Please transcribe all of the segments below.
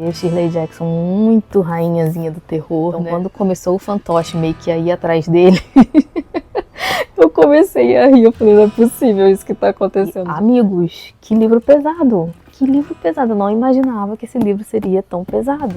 E Shirley Jackson, muito rainhazinha do terror, então, né? Quando começou o fantoche meio que a ir atrás dele, eu comecei a rir. Eu falei, não é possível isso que tá acontecendo. E, amigos, que livro pesado. Que livro pesado. Eu não imaginava que esse livro seria tão pesado.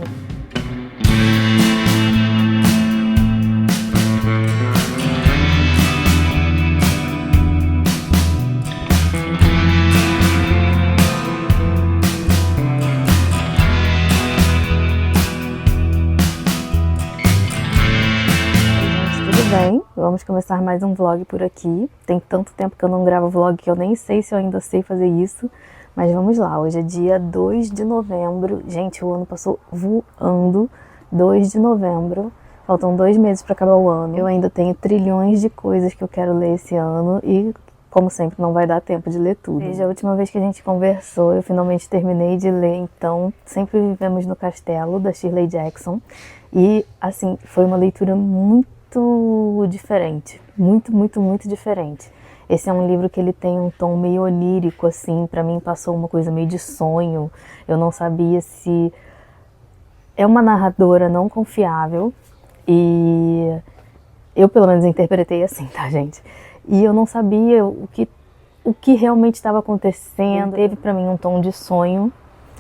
Bem, vamos começar mais um vlog por aqui. Tem tanto tempo que eu não gravo vlog que eu nem sei se eu ainda sei fazer isso. Mas vamos lá, hoje é dia 2 de novembro. Gente, o ano passou voando. 2 de novembro. Faltam 2 meses para acabar o ano. Eu ainda tenho trilhões de coisas que eu quero ler esse ano e, como sempre, não vai dar tempo de ler tudo. Desde a última vez que a gente conversou, eu finalmente terminei de ler, então, Sempre Vivemos no Castelo, da Shirley Jackson. E, assim, foi uma leitura muito diferente, muito diferente. Esse é um livro que ele tem um tom meio onírico, assim, pra mim passou uma coisa meio de sonho. Eu não sabia se é uma narradora não confiável e eu pelo menos interpretei assim, tá, gente? E eu não sabia o que realmente estava acontecendo. Teve pra mim um tom de sonho,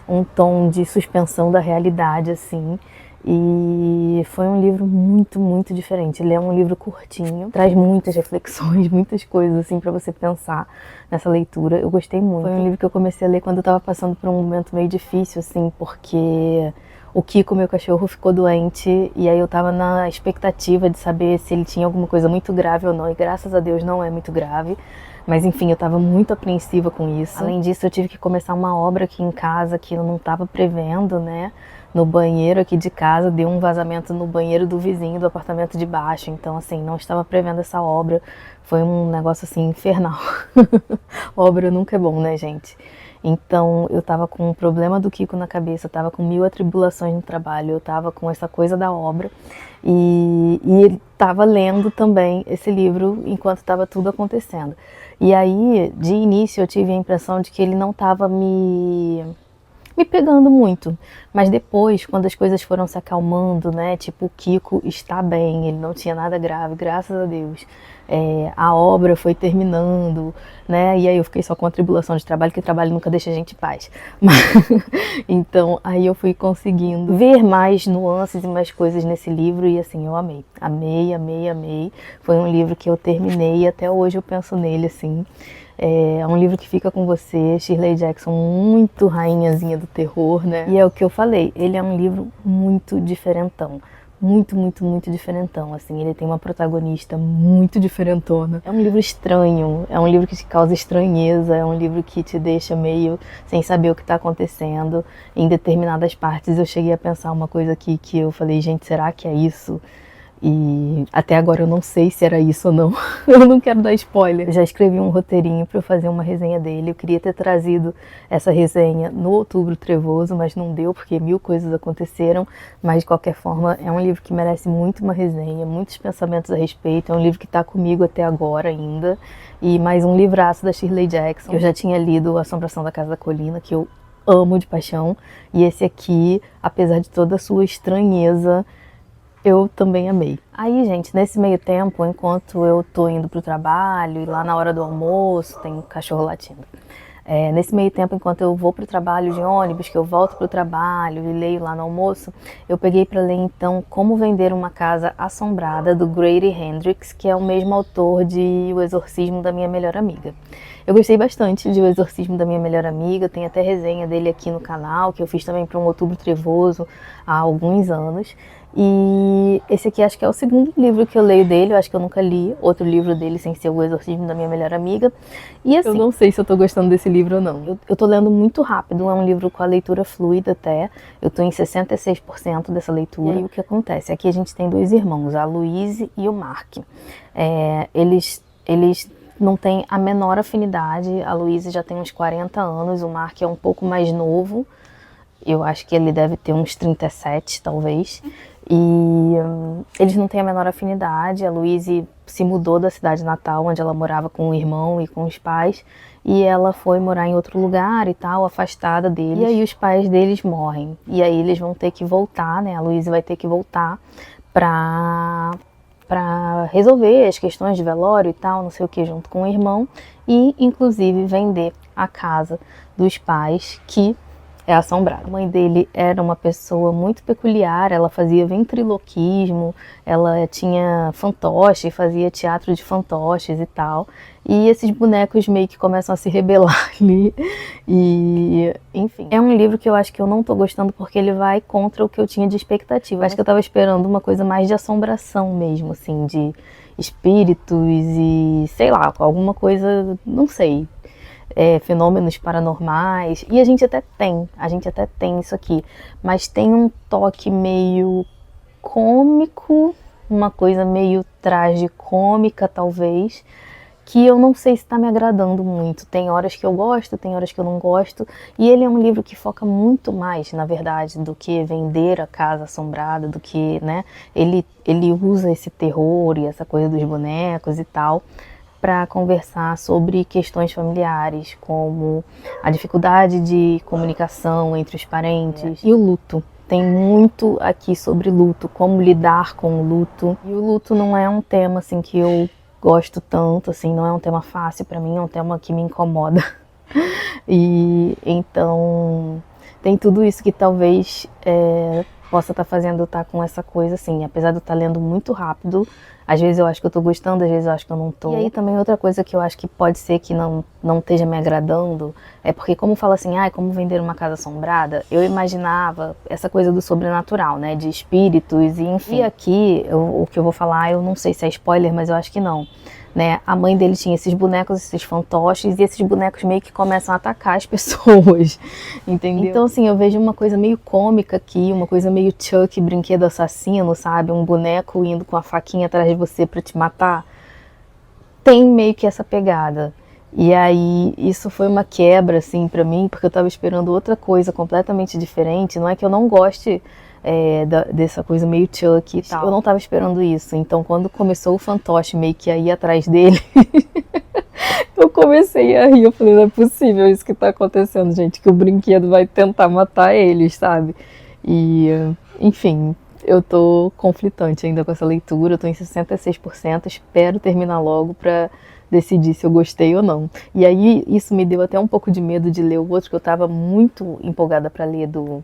um tom de suspensão da realidade, assim. E foi um livro muito diferente. Ele é um livro curtinho, traz muitas reflexões, muitas coisas assim para você pensar nessa leitura. Eu gostei muito. Foi um livro que eu comecei a ler quando eu tava passando por um momento meio difícil, assim, porque o Kiko, meu cachorro, ficou doente e aí eu tava na expectativa de saber se ele tinha alguma coisa muito grave ou não, e graças a Deus não é muito grave. Mas enfim, eu tava muito apreensiva com isso. Além disso, eu tive que começar uma obra aqui em casa que eu não tava prevendo, né? No banheiro aqui de casa, deu um vazamento no banheiro do vizinho do apartamento de baixo. Então, assim, não estava prevendo essa obra. Foi um negócio, assim, infernal. Obra nunca é bom, né, gente? Então, eu tava com um problema do Kiko na cabeça, eu tava com 1000 atribulações no trabalho, eu tava com essa coisa da obra. E ele tava lendo também esse livro enquanto estava tudo acontecendo. E aí, de início, eu tive a impressão de que ele não estava me pegando muito, mas depois, quando as coisas foram se acalmando, né, tipo, o Kiko está bem, ele não tinha nada grave, graças a Deus, a obra foi terminando, né, e aí eu fiquei só com a tribulação de trabalho, que trabalho nunca deixa a gente em paz. Então, aí eu fui conseguindo ver mais nuances e mais coisas nesse livro e, assim, eu amei, amei. Foi um livro que eu terminei e até hoje eu penso nele, assim. É um livro que fica com você. Shirley Jackson, muito rainhazinha do terror, né? E é o que eu falei, ele é um livro muito diferentão. Muito diferentão, assim. Ele tem uma protagonista muito diferentona. É um livro estranho, é um livro que te causa estranheza, é um livro que te deixa meio sem saber o que tá acontecendo. Em determinadas partes eu cheguei a pensar uma coisa aqui que eu falei, gente, será que é isso? E até agora eu não sei se era isso ou não. Eu não quero dar spoiler. Eu já escrevi um roteirinho para eu fazer uma resenha dele. Eu queria ter trazido essa resenha no Outubro Trevoso, mas não deu porque 1000 coisas aconteceram. Mas de qualquer forma é um livro que merece muito uma resenha, muitos pensamentos a respeito. É um livro que está comigo até agora ainda. E mais um livraço da Shirley Jackson. Eu já tinha lido Assombração da Casa da Colina, que eu amo de paixão. E esse aqui, apesar de toda a sua estranheza, eu também amei. Aí, gente, nesse meio tempo, enquanto eu tô indo pro trabalho e lá na hora do almoço tem um cachorro latindo. Nesse meio tempo, enquanto eu vou pro trabalho de ônibus, que eu volto pro trabalho e leio lá no almoço, eu peguei para ler então Como Vender uma Casa Assombrada, do Grady Hendrix, que é o mesmo autor de O Exorcismo da Minha Melhor Amiga. Eu gostei bastante de O Exorcismo da Minha Melhor Amiga, tem até resenha dele aqui no canal, que eu fiz também para um Outubro Trevoso há alguns anos. E esse aqui acho que é o segundo livro que eu leio dele, eu acho que eu nunca li outro livro dele sem ser O Exorcismo da Minha Melhor Amiga. E assim, eu não sei se eu tô gostando desse livro ou não. Eu tô lendo muito rápido, é um livro com a leitura fluida até, eu tô em 66% dessa leitura. E aí o que acontece? Aqui a gente tem 2 irmãos, a Louise e o Mark. Eles não têm a menor afinidade, a Louise já tem uns 40 anos, o Mark é um pouco mais novo, eu acho que ele deve ter uns 37, talvez. E eles não têm a menor afinidade. A Louise se mudou da cidade natal, onde ela morava com o irmão e com os pais, e ela foi morar em outro lugar e tal, afastada deles. E aí os pais deles morrem. E aí eles vão ter que voltar, né? A Louise vai ter que voltar para resolver as questões de velório e tal, não sei o que, junto com o irmão, e inclusive vender a casa dos pais, que é assombrada. A mãe dele era uma pessoa muito peculiar, ela fazia ventriloquismo, ela tinha fantoche, fazia teatro de fantoches e tal. E esses bonecos meio que começam a se rebelar ali. E, enfim, é um livro que eu acho que eu não tô gostando porque ele vai contra o que eu tinha de expectativa. Acho que eu tava esperando uma coisa mais de assombração mesmo, assim, de espíritos e, sei lá, alguma coisa, não sei. Fenômenos paranormais, e a gente até tem isso aqui, mas tem um toque meio cômico, uma coisa meio tragicômica talvez, que eu não sei se está me agradando muito. Tem horas que eu gosto, tem horas que eu não gosto, e ele é um livro que foca muito mais, na verdade, do que vender a casa assombrada, do que, né, ele usa esse terror e essa coisa dos bonecos e tal, para conversar sobre questões familiares, como a dificuldade de comunicação entre os parentes e o luto. Tem muito aqui sobre luto, como lidar com o luto. E o luto não é um tema assim que eu gosto tanto, assim, não é um tema fácil para mim, é um tema que me incomoda. E então tem tudo isso que talvez possa estar fazendo eu estar com essa coisa assim, apesar de eu estar lendo muito rápido. Às vezes eu acho que eu tô gostando, às vezes eu acho que eu não tô. E aí também outra coisa que eu acho que pode ser que não esteja me agradando, é porque como fala assim, como vender uma casa assombrada, eu imaginava essa coisa do sobrenatural, né, de espíritos e enfim. E aqui, o que eu vou falar, eu não sei se é spoiler, mas eu acho que não. Né? A mãe dele tinha esses bonecos, esses fantoches, e esses bonecos meio que começam a atacar as pessoas, entendeu? Então assim, eu vejo uma coisa meio cômica aqui, uma coisa meio Chuck, brinquedo assassino, sabe? Um boneco indo com a faquinha atrás de você pra te matar. Tem meio que essa pegada. E aí, isso foi uma quebra, assim, pra mim, porque eu tava esperando outra coisa completamente diferente. Não é que eu não goste dessa coisa meio Chuck e tal. Eu não tava esperando isso. Então, quando começou o fantoche meio que a ir atrás dele, eu comecei a rir. Eu falei, não é possível isso que tá acontecendo, gente, que o brinquedo vai tentar matar eles, sabe? E, enfim, eu tô conflitante ainda com essa leitura. Eu tô em 66%, espero terminar logo pra decidir se eu gostei ou não. E aí isso me deu até um pouco de medo de ler o outro, que eu estava muito empolgada para ler do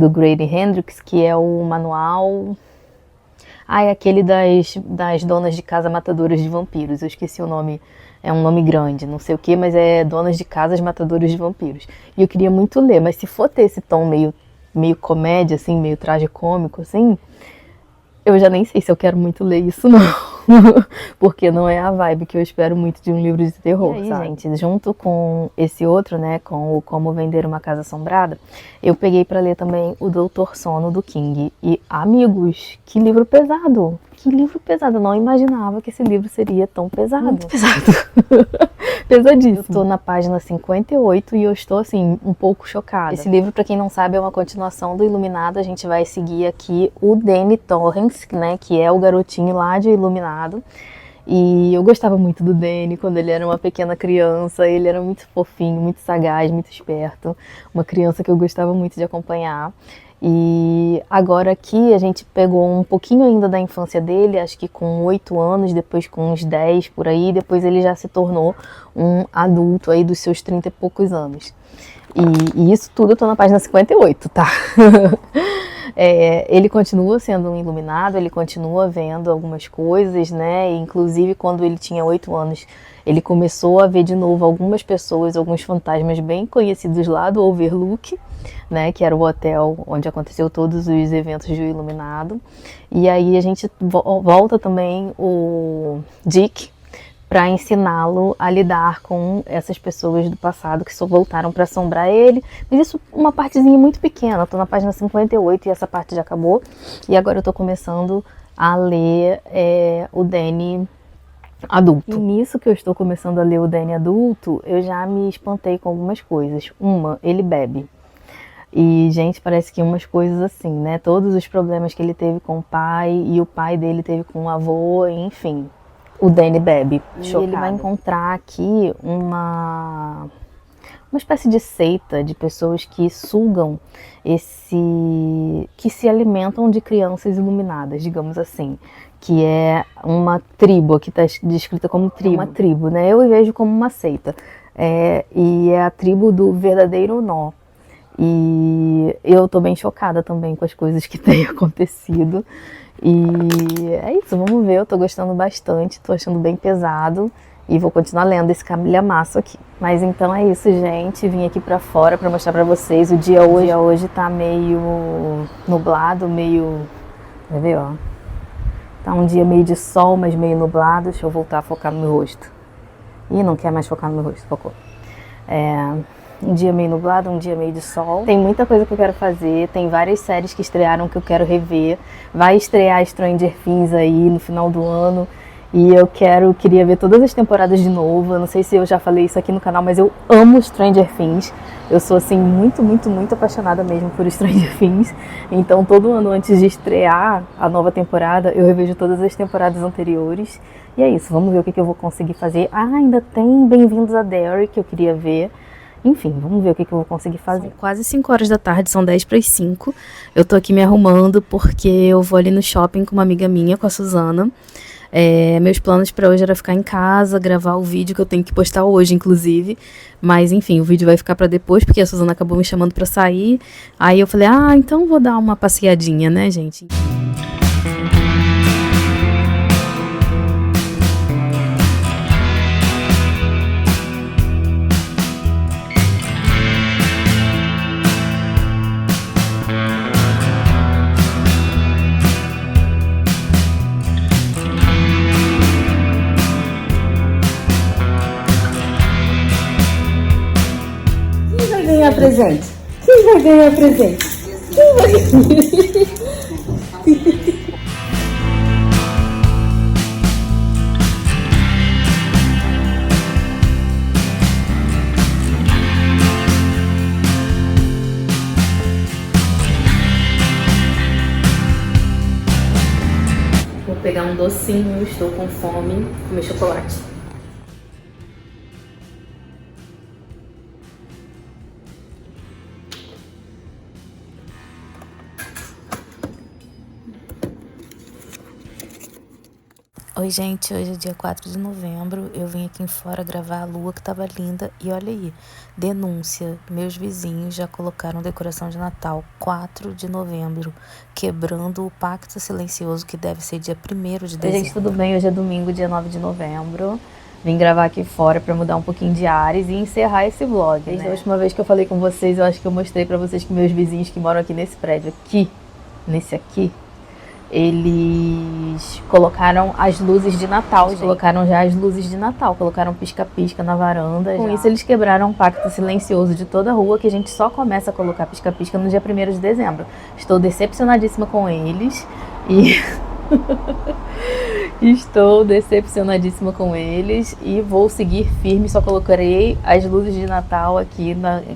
Grady Hendrix, que é o manual... é aquele das donas de casa matadoras de vampiros. Eu esqueci o nome, é um nome grande, não sei o que, mas é Donas de Casas Matadoras de Vampiros. E eu queria muito ler, mas se for ter esse tom meio comédia, assim, meio tragicômico, assim, eu já nem sei se eu quero muito ler isso, não. Porque não é a vibe que eu espero muito de um livro de terror, e aí, sabe? Gente, junto com esse outro, né, com o Como Vender uma Casa Assombrada, eu peguei pra ler também o Doutor Sono, do King. E, amigos, que livro pesado! Que livro pesado! Eu não imaginava que esse livro seria tão pesado. Muito pesado. Pesadíssimo. Eu tô na página 58 e eu estou, assim, um pouco chocada. Esse livro, pra quem não sabe, é uma continuação do Iluminado. A gente vai seguir aqui o Danny Torrance, né, que é o garotinho lá de Iluminado. E eu gostava muito do Danny quando ele era uma pequena criança. Ele era muito fofinho, muito sagaz, muito esperto. Uma criança que eu gostava muito de acompanhar. E agora aqui a gente pegou um pouquinho ainda da infância dele, acho que com 8 anos, depois com uns 10 por aí, depois ele já se tornou um adulto aí dos seus 30 e poucos anos. E isso tudo eu tô na página 58, tá? Ele continua sendo um iluminado, ele continua vendo algumas coisas, né? Inclusive quando ele tinha 8 anos, ele começou a ver de novo algumas pessoas, alguns fantasmas bem conhecidos lá do Overlook, né, que era o hotel onde aconteceu todos os eventos do Iluminado. E aí a gente volta também o Dick para ensiná-lo a lidar com essas pessoas do passado que só voltaram para assombrar ele. Mas isso uma partezinha muito pequena, eu tô na página 58 e essa parte já acabou. E agora eu tô começando a ler o Danny adulto. E nisso que eu estou começando a ler o Danny adulto, eu já me espantei com algumas coisas. Ele bebe. E, gente, parece que umas coisas assim, né? Todos os problemas que ele teve com o pai e o pai dele teve com o avô, enfim. o Danny bebe. E ele vai encontrar aqui uma espécie de seita de pessoas que sugam que se alimentam de crianças iluminadas, digamos assim, que é uma tribo, aqui está descrita como tribo, uma tribo, né? Eu vejo como uma seita, e é a tribo do verdadeiro nó. E eu tô bem chocada também com as coisas que têm acontecido. E é isso, vamos ver, eu tô gostando bastante, tô achando bem pesado. E vou continuar lendo esse calhamaço aqui. Mas então é isso, gente. Vim aqui pra fora pra mostrar pra vocês. O dia hoje tá meio nublado, meio... Vai ver, ó. Tá um dia meio de sol, mas meio nublado. Deixa eu voltar a focar no meu rosto. Ih, não quer mais focar no meu rosto, focou. Um dia meio nublado, um dia meio de sol. Tem muita coisa que eu quero fazer, tem várias séries que estrearam que eu quero rever. Vai estrear Stranger Things aí no final do ano. E eu queria ver todas as temporadas de novo. Eu não sei se eu já falei isso aqui no canal, mas eu amo Stranger Things. Eu sou, assim, muito, muito, muito apaixonada mesmo por Stranger Things. Então, todo ano antes de estrear a nova temporada, eu revejo todas as temporadas anteriores. E é isso, vamos ver o que eu vou conseguir fazer. Ah, ainda tem Bem-vindos a Derry, que eu queria ver. Enfim, vamos ver o que eu vou conseguir fazer. São quase 5 horas da tarde, são 10 para as 5. Eu tô aqui me arrumando porque eu vou ali no shopping com uma amiga minha, com a Suzana. Meus planos para hoje era ficar em casa, gravar o vídeo que eu tenho que postar hoje, inclusive. Mas, enfim, o vídeo vai ficar para depois, porque a Suzana acabou me chamando para sair. Aí eu falei, então vou dar uma passeadinha, né, gente? Ganhar presente? Quem vai ganhar presente? Quem vai ganhar? Vou pegar um docinho, estou com fome, comer chocolate. Oi, gente, hoje é dia 4 de novembro, eu vim aqui em fora gravar a lua que tava linda e olha aí, denúncia, meus vizinhos já colocaram decoração de Natal 4 de novembro, quebrando o pacto silencioso que deve ser dia 1º de dezembro. Oi, gente, tudo bem? Hoje é domingo, dia 9 de novembro, vim gravar aqui fora pra mudar um pouquinho de ares e encerrar esse vlog, né? Desde a última vez que eu falei com vocês, eu acho que eu mostrei pra vocês que meus vizinhos que moram aqui nesse prédio, nesse aqui, eles colocaram as luzes de Natal, colocaram já as luzes de Natal, colocaram pisca-pisca na varanda. Com isso eles quebraram um pacto silencioso de toda a rua que a gente só começa a colocar pisca-pisca no dia 1º de dezembro. Estou decepcionadíssima com eles e... Estou decepcionadíssima com eles e vou seguir firme, só colocarei as luzes de Natal aqui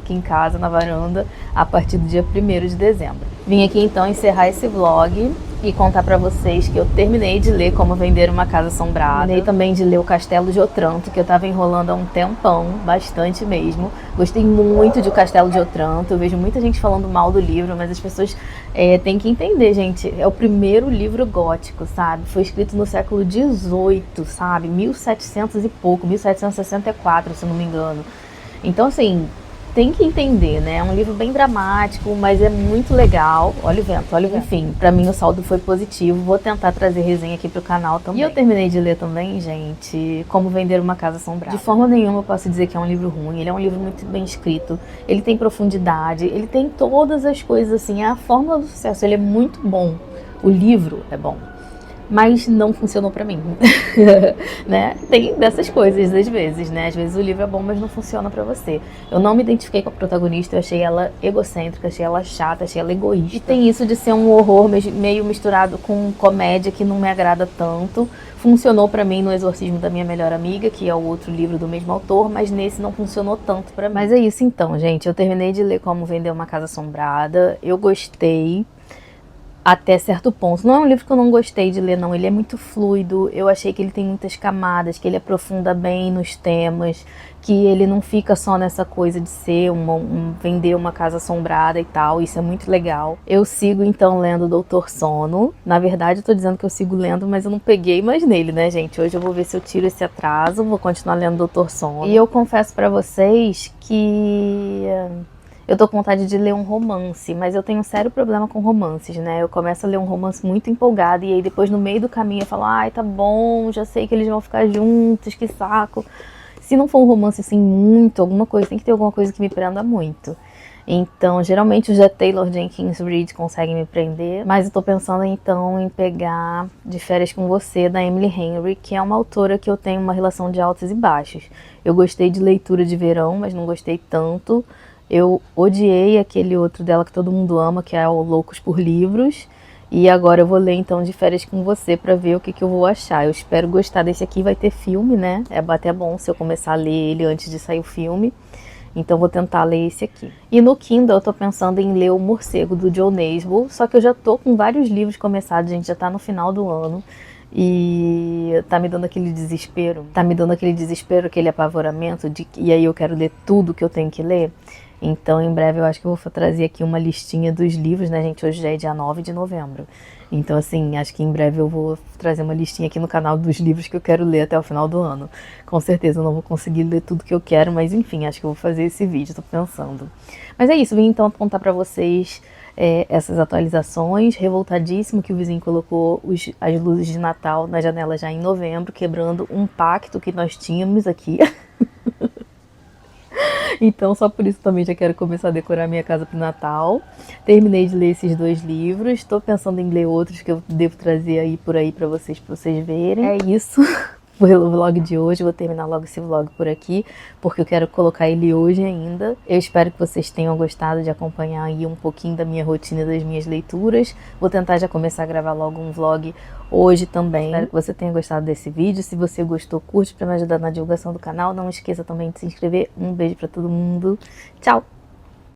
em casa, na varanda, a partir do dia 1º de dezembro. Vim aqui então encerrar esse vlog e contar pra vocês que eu terminei de ler Como Vender uma Casa Assombrada. Terminei também de ler O Castelo de Otranto, que eu tava enrolando há um tempão, bastante mesmo. Gostei muito de O Castelo de Otranto, eu vejo muita gente falando mal do livro, mas as pessoas têm que entender, gente. É o primeiro livro gótico, sabe? Foi escrito no século XVIII, sabe? 1700 e pouco, 1764, se não me engano. Então, assim... tem que entender, né? É um livro bem dramático, mas é muito legal. Olha o vento, olha o vento. Enfim, pra mim o saldo foi positivo. Vou tentar trazer resenha aqui pro canal também. E eu terminei de ler também, gente, Como Vender uma Casa Assombrada. De forma nenhuma eu posso dizer que é um livro ruim. Ele é um livro muito bem escrito. Ele tem profundidade. Ele tem todas as coisas, assim. É a fórmula do sucesso. Ele é muito bom. O livro é bom. Mas não funcionou pra mim, né? Tem dessas coisas às vezes, né? Às vezes o livro é bom, mas não funciona pra você. Eu não me identifiquei com a protagonista, eu achei ela egocêntrica, achei ela chata, achei ela egoísta. E tem isso de ser um horror meio misturado com comédia que não me agrada tanto. Funcionou pra mim no Exorcismo da Minha Melhor Amiga, que é o outro livro do mesmo autor, mas nesse não funcionou tanto pra mim. Mas é isso então, gente. Eu terminei de ler Como Vender uma Casa Assombrada, eu gostei. até certo ponto. Não é um livro que eu não gostei de ler, não. Ele é muito fluido, eu achei que ele tem muitas camadas, que ele aprofunda bem nos temas, que ele não fica só nessa coisa de ser vender uma casa assombrada e tal. Isso é muito legal. Eu sigo então lendo Doutor Sono. Na verdade eu tô dizendo que eu sigo lendo, mas eu não peguei mais nele, né, gente? Hoje eu vou ver se eu tiro esse atraso, vou continuar lendo Doutor Sono. E eu confesso pra vocês que eu tô com vontade de ler um romance, mas eu tenho um sério problema com romances, né? Eu começo a ler um romance muito empolgada e aí depois no meio do caminho eu falo, ai, tá bom, já sei que eles vão ficar juntos, que saco. Se não for um romance assim muito, alguma coisa, tem que ter alguma coisa que me prenda muito. Então, geralmente os da Taylor Jenkins Reid conseguem me prender, mas eu tô pensando então em pegar De Férias com Você, da Emily Henry, que é uma autora que eu tenho uma relação de altos e baixos. Eu gostei de Leitura de Verão, mas não gostei tanto. Eu odiei aquele outro dela que todo mundo ama, que é o Loucos por Livros. E agora eu vou ler então De Férias com Você pra ver o que eu vou achar. Eu espero gostar desse aqui, vai ter filme, né? É até bom se eu começar a ler ele antes de sair o filme. Então vou tentar ler esse aqui. E no Kindle eu tô pensando em ler O Morcego, do Joe Nesbo. Só que eu já tô com vários livros começados, gente, já tá no final do ano. E tá me dando aquele desespero. Tá me dando aquele desespero, aquele apavoramento. E aí eu quero ler tudo que eu tenho que ler. Então, em breve, eu acho que eu vou trazer aqui uma listinha dos livros, né, gente? Hoje já é dia 9 de novembro. Então, assim, acho que em breve eu vou trazer uma listinha aqui no canal dos livros que eu quero ler até o final do ano. Com certeza eu não vou conseguir ler tudo que eu quero, mas enfim, acho que eu vou fazer esse vídeo, tô pensando. Mas é isso, vim então contar pra vocês essas atualizações. Revoltadíssimo que o vizinho colocou as luzes de Natal na janela já em novembro, quebrando um pacto que nós tínhamos aqui. Então, só por isso também já quero começar a decorar minha casa pro Natal. Terminei de ler esses 2 livros. Estou pensando em ler outros que eu devo trazer aí por aí pra vocês verem. É isso. Pelo vlog de hoje, vou terminar logo esse vlog por aqui, porque eu quero colocar ele hoje ainda. Eu espero que vocês tenham gostado de acompanhar aí um pouquinho da minha rotina, das minhas leituras. Vou tentar já começar a gravar logo um vlog hoje também. Espero que você tenha gostado desse vídeo. Se você gostou, curte para me ajudar na divulgação do canal. Não esqueça também de se inscrever. Um beijo para todo mundo. Tchau!